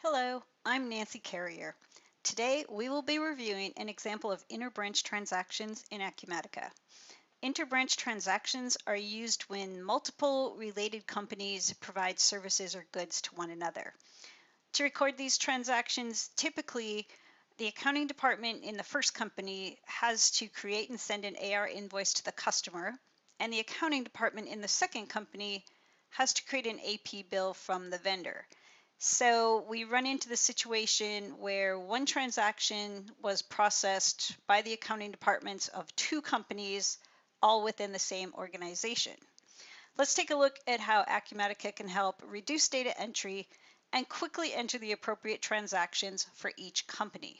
Hello, I'm Nancy Carrier. Today we will be reviewing an example of interbranch transactions in Acumatica. Interbranch transactions are used when multiple related companies provide services or goods to one another. To record these transactions, typically the accounting department in the first company has to create and send an AR invoice to the customer, and the accounting department in the second company has to create an AP bill from the vendor. So we run into the situation where one transaction was processed by the accounting departments of two companies, all within the same organization. Let's take a look at how Acumatica can help reduce data entry and quickly enter the appropriate transactions for each company.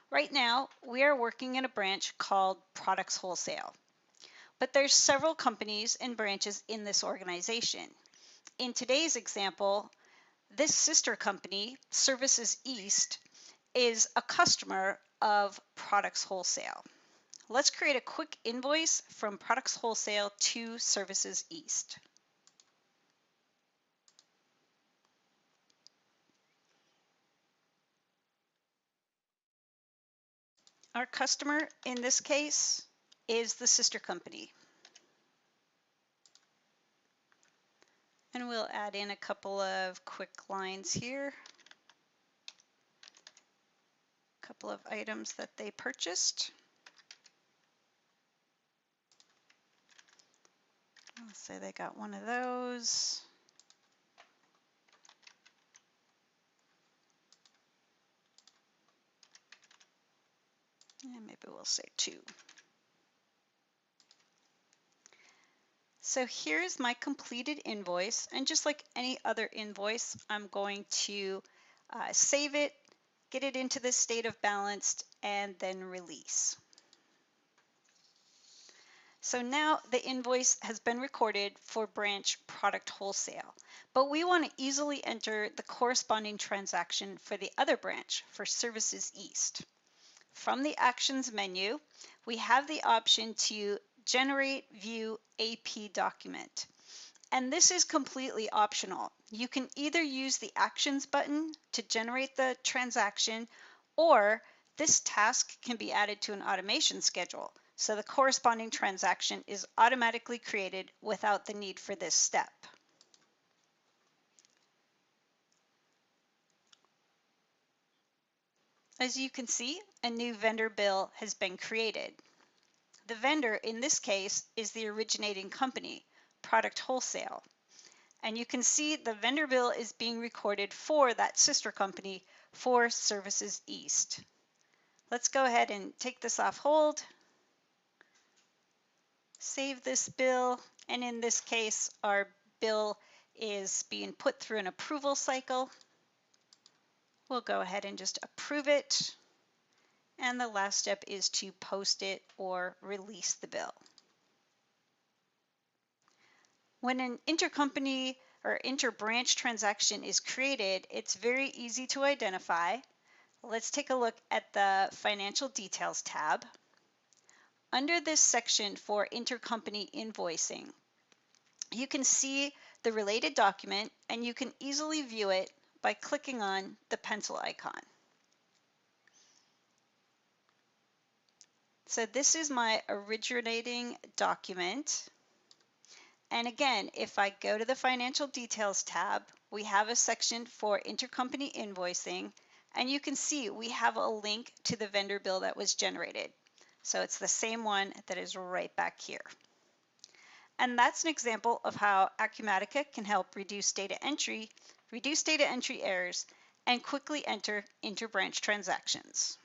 Right now, we are working in a branch called Products Wholesale, but there's several companies and branches in this organization. In today's example, this sister company, Services East, is a customer of Products Wholesale. Let's create a quick invoice from Products Wholesale to Services East. Our customer in this case is the sister company. And we'll add in a couple of quick lines here. A couple of items that they purchased. Let's say they got one of those. And maybe we'll say 2. So here's my completed invoice, and just like any other invoice, I'm going to save it, get it into the state of balanced, and then release. So now the invoice has been recorded for branch Product Wholesale, but we want to easily enter the corresponding transaction for the other branch, for Services East. From the Actions menu, we have the option to Generate View AP Document. And this is completely optional. You can either use the Actions button to generate the transaction, or this task can be added to an automation schedule, so the corresponding transaction is automatically created without the need for this step. As you can see, a new vendor bill has been created. The vendor in this case is the originating company, Product Wholesale. And you can see the vendor bill is being recorded for that sister company for Services East. Let's go ahead and take this off hold, save this bill, and in this case our bill is being put through an approval cycle. We'll go ahead and just approve it. And the last step is to post it or release the bill. When an intercompany or interbranch transaction is created, it's very easy to identify. Let's take a look at the Financial Details tab. Under this section for intercompany invoicing, you can see the related document, and you can easily view it by clicking on the pencil icon. So this is my originating document. And again, if I go to the Financial Details tab, we have a section for intercompany invoicing, and you can see we have a link to the vendor bill that was generated. So it's the same one that is right back here. And that's an example of how Acumatica can help reduce data entry errors, and quickly enter interbranch transactions.